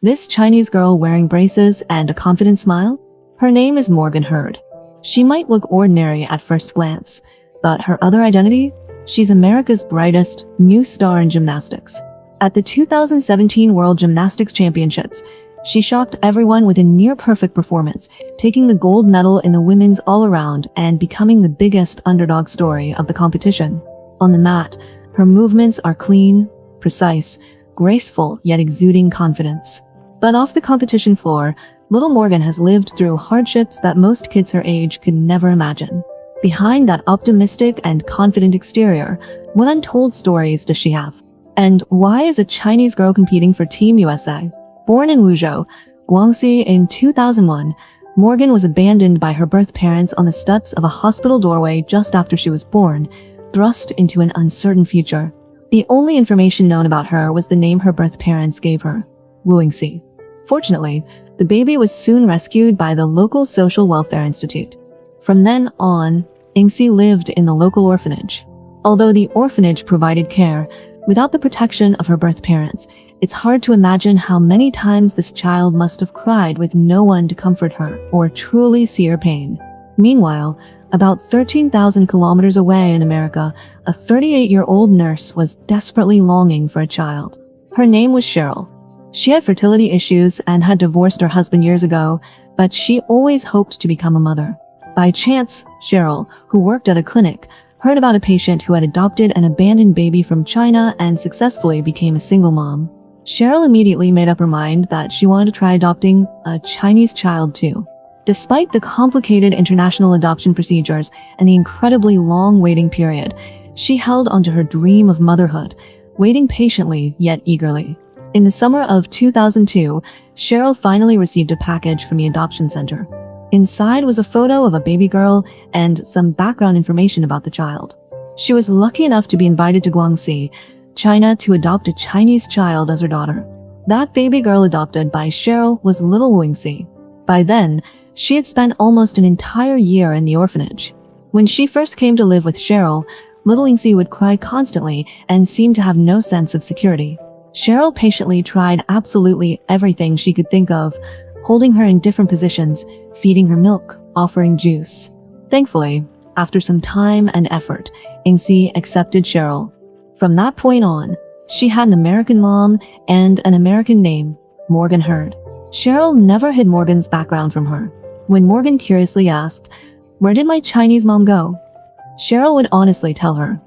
This Chinese girl wearing braces and a confident smile? Her name is Morgan Heard. She might look ordinary at first glance, but her other identity? She's America's brightest new star in gymnastics. At the 2017 World Gymnastics Championships, she shocked everyone with a near-perfect performance, taking the gold medal in the women's all-around and becoming the biggest underdog story of the competition. On the mat, her movements are clean, precise, graceful, yet exuding confidence. But off the competition floor, little Morgan has lived through hardships that most kids her age could never imagine. Behind that optimistic and confident exterior, what untold stories does she have? And why is a Chinese girl competing for Team USA? Born in Wuzhou, Guangxi in 2001, Morgan was abandoned by her birth parents on the steps of a hospital doorway just after she was born, thrust into an uncertain future. The only information known about her was the name her birth parents gave her, Wuyingxi. Fortunately, the baby was soon rescued by the local social welfare institute. From then on, Wuyingxi lived in the local orphanage. Although the orphanage provided care, without the protection of her birth parents, it's hard to imagine how many times this child must have cried with no one to comfort her or truly see her pain. Meanwhile, about 13,000 kilometers away in America, a 38-year-old nurse was desperately longing for a child. Her name was Cheryl. She had fertility issues and had divorced her husband years ago, but she always hoped to become a mother. By chance, Cheryl, who worked at a clinic, heard about a patient who had adopted an abandoned baby from China and successfully became a single mom. Cheryl immediately made up her mind that she wanted to try adopting a Chinese child too. Despite the complicated international adoption procedures and the incredibly long waiting period, she held onto her dream of motherhood, waiting patiently yet eagerly. In the summer of 2002, Cheryl finally received a package from the adoption center. Inside was a photo of a baby girl and some background information about the child. She was lucky enough to be invited to Guangxi, China, to adopt a Chinese child as her daughter. That baby girl adopted by Cheryl was little Wuyingxi. By then, she had spent almost an entire year in the orphanage. When she first came to live with Cheryl, little Wuyingxi would cry constantly and seemed to have no sense of security. Cheryl patiently tried absolutely everything she could think of, holding her in different positions, feeding her milk, offering juice. Thankfully, after some time and effort, Wuyingxi accepted Cheryl. From that point on, she had an American mom and an American name, Morgan Heard. Cheryl never hid Morgan's background from her. When Morgan curiously asked, "Where did my Chinese mom go?" Cheryl would honestly tell her,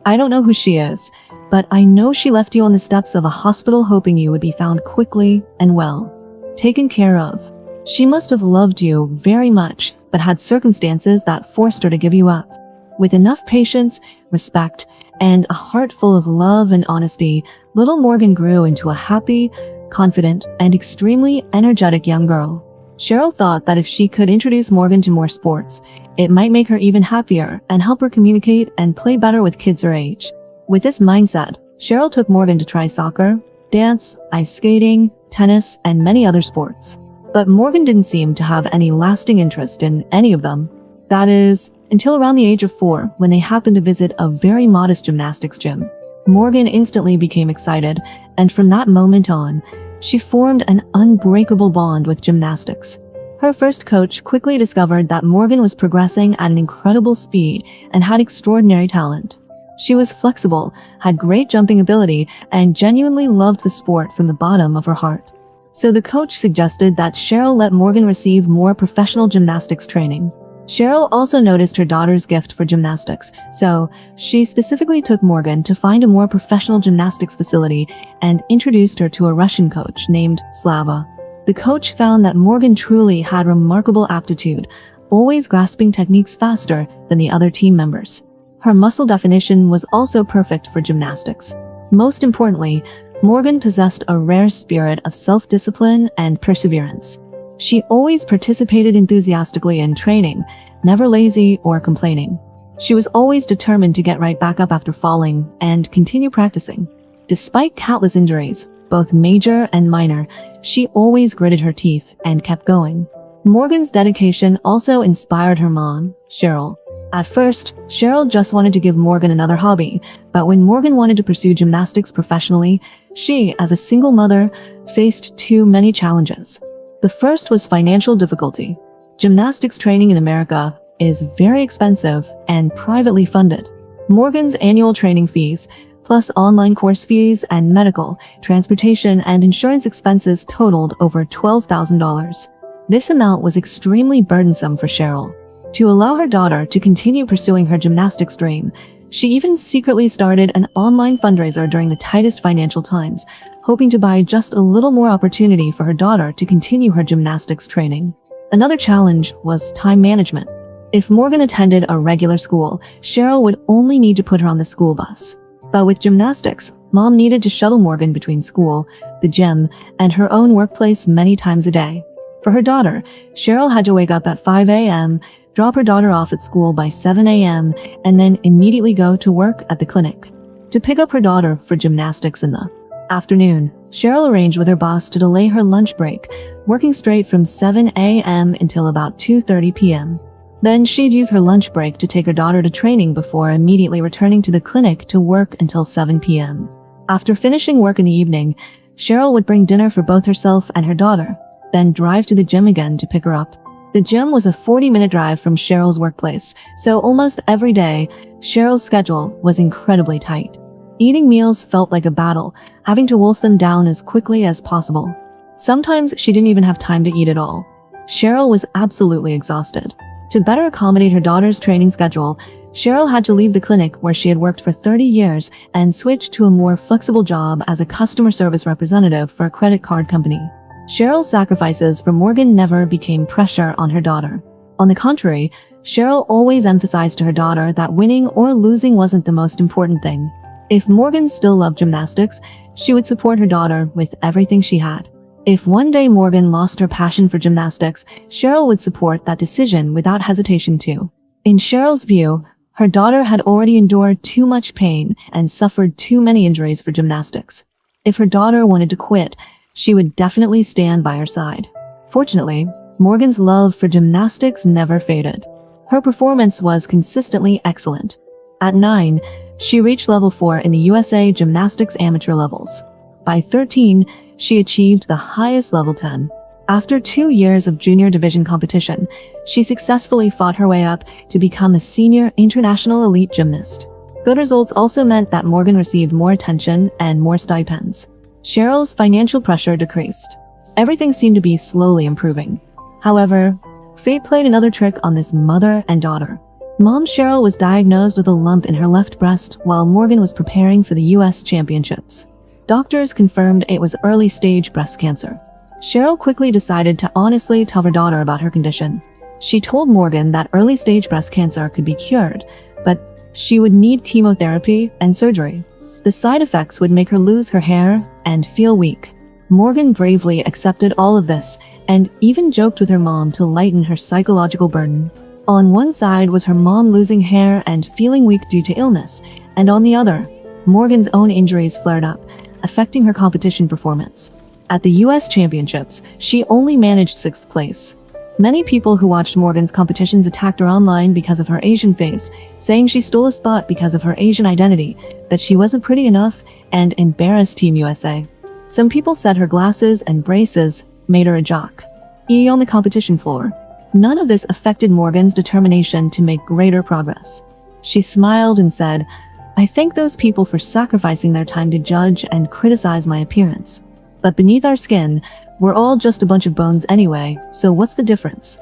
"I don't know who she is, but I know she left you on the steps of a hospital hoping you would be found quickly and well, taken care of. She must have loved you very much, but had circumstances that forced her to give you up." With enough patience, respect, and a heart full of love and honesty, little Morgan grew into a happy, confident, and extremely energetic young girl. Cheryl thought that if she could introduce Morgan to more sports, it might make her even happier and help her communicate and play better with kids her age. With this mindset, Cheryl took Morgan to try soccer, dance, ice skating, tennis, and many other sports. But Morgan didn't seem to have any lasting interest in any of them. That is, until around the age of 4, when they happened to visit a very modest gymnastics gym. Morgan instantly became excited, and from that moment on, she formed an unbreakable bond with gymnastics. Her first coach quickly discovered that Morgan was progressing at an incredible speed and had extraordinary talent. She was flexible, had great jumping ability, and genuinely loved the sport from the bottom of her heart. So the coach suggested that Cheryl let Morgan receive more professional gymnastics training. Cheryl also noticed her daughter's gift for gymnastics, so she specifically took Morgan to find a more professional gymnastics facility and introduced her to a Russian coach named Slava. The coach found that Morgan truly had remarkable aptitude, always grasping techniques faster than the other team members. Her muscle definition was also perfect for gymnastics. Most importantly, Morgan possessed a rare spirit of self-discipline and perseverance. She always participated enthusiastically in training, never lazy or complaining. She was always determined to get right back up after falling and continue practicing. Despite countless injuries, both major and minor, she always gritted her teeth and kept going. Morgan's dedication also inspired her mom, Cheryl. At first, Cheryl just wanted to give Morgan another hobby, but when Morgan wanted to pursue gymnastics professionally, she, as a single mother, faced too many challenges. The first was financial difficulty. Gymnastics training in America is very expensive and privately funded. Morgan's annual training fees, plus online course fees and medical, transportation, and insurance expenses totaled over $12,000. This amount was extremely burdensome for Cheryl. To allow her daughter to continue pursuing her gymnastics dream, she even secretly started an online fundraiser during the tightest financial times, hoping to buy just a little more opportunity for her daughter to continue her gymnastics training. Another challenge was time management. If Morgan attended a regular school, Cheryl would only need to put her on the school bus. But with gymnastics, Mom needed to shuttle Morgan between school, the gym, and her own workplace many times a day. For her daughter, Cheryl had to wake up at 5 a.m., drop her daughter off at school by 7 a.m., and then immediately go to work at the clinic. To pick up her daughter for gymnastics in the afternoon, Cheryl arranged with her boss to delay her lunch break, working straight from 7 a.m. until about 2:30 p.m. Then she'd use her lunch break to take her daughter to training before immediately returning to the clinic to work until 7 p.m. After finishing work in the evening, Cheryl would bring dinner for both herself and her daughter, then drive to the gym again to pick her up. The gym was a 40-minute drive from Cheryl's workplace, so almost every day, Cheryl's schedule was incredibly tight. Eating meals felt like a battle, having to wolf them down as quickly as possible. Sometimes she didn't even have time to eat at all. Cheryl was absolutely exhausted. To better accommodate her daughter's training schedule, Cheryl had to leave the clinic where she had worked for 30 years and switch to a more flexible job as a customer service representative for a credit card company. Cheryl's sacrifices for Morgan never became pressure on her daughter. On the contrary, Cheryl always emphasized to her daughter that winning or losing wasn't the most important thing. If Morgan still loved gymnastics, she would support her daughter with everything she had. If one day Morgan lost her passion for gymnastics, Cheryl would support that decision without hesitation too. In Cheryl's view, her daughter had already endured too much pain and suffered too many injuries for gymnastics. If her daughter wanted to quit, she would definitely stand by her side. Fortunately, Morgan's love for gymnastics never faded. Her performance was consistently excellent. At 9, she reached level 4 in the USA Gymnastics amateur levels. By 13, she achieved the highest level 10. After 2 years of junior division competition, she successfully fought her way up to become a senior international elite gymnast. Good results also meant that Morgan received more attention and more stipends. Cheryl's financial pressure decreased. Everything seemed to be slowly improving. However, fate played another trick on this mother and daughter. Mom Cheryl was diagnosed with a lump in her left breast while Morgan was preparing for the US Championships. Doctors confirmed it was early-stage breast cancer. Cheryl quickly decided to honestly tell her daughter about her condition. She told Morgan that early-stage breast cancer could be cured, but she would need chemotherapy and surgery. The side effects would make her lose her hair and feel weak. Morgan bravely accepted all of this and even joked with her mom to lighten her psychological burden. On one side was her mom losing hair and feeling weak due to illness, and on the other, Morgan's own injuries flared up, affecting her competition performance. At the US Championships, she only managed 6th place. Many people who watched Morgan's competitions attacked her online because of her Asian face, saying she stole a spot because of her Asian identity, that she wasn't pretty enough, and embarrassed Team USA. Some people said her glasses and braces made her a jock. On the competition floor, none of this affected Morgan's determination to make greater progress. She smiled and said, "I thank those people for sacrificing their time to judge and criticize my appearance. But beneath our skin, we're all just a bunch of bones anyway, so what's the difference?"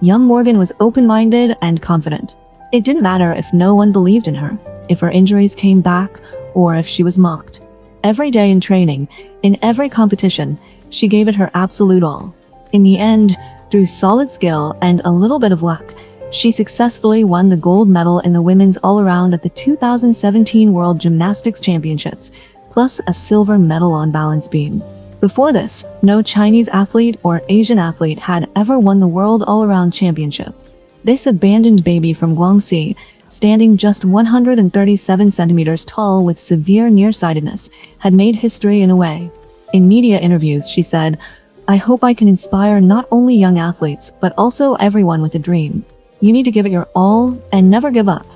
Young Morgan was open-minded and confident. It didn't matter if no one believed in her, if her injuries came back, or if she was mocked. Every day in training, in every competition, she gave it her absolute all. In the end, through solid skill and a little bit of luck, she successfully won the gold medal in the women's all-around at the 2017 World Gymnastics Championships, plus a silver medal on balance beam. Before this, no Chinese athlete or Asian athlete had ever won the World All-Around Championship. This abandoned baby from Guangxi, standing just 137 centimeters tall with severe nearsightedness, had made history in a way. In media interviews, she said, "I hope I can inspire not only young athletes, but also everyone with a dream. You need to give it your all and never give up."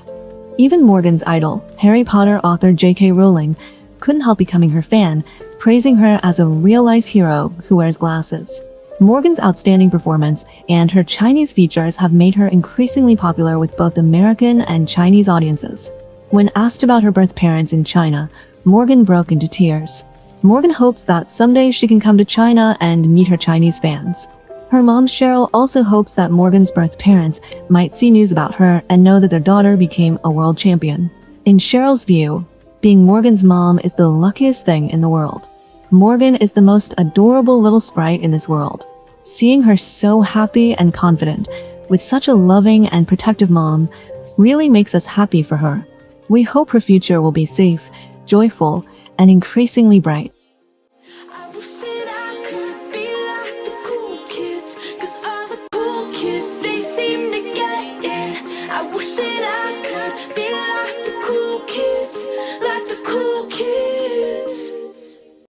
Even Morgan's idol, Harry Potter author J.K. Rowling, couldn't help becoming her fan, praising her as a real-life hero who wears glasses. Morgan's outstanding performance and her Chinese features have made her increasingly popular with both American and Chinese audiences. When asked about her birth parents in China, Morgan broke into tears. Morgan hopes that someday she can come to China and meet her Chinese fans. Her mom Cheryl also hopes that Morgan's birth parents might see news about her and know that their daughter became a world champion. In Cheryl's view, being Morgan's mom is the luckiest thing in the world. Morgan is the most adorable little sprite in this world. Seeing her so happy and confident, with such a loving and protective mom, really makes us happy for her. We hope her future will be safe, joyful, and increasingly bright.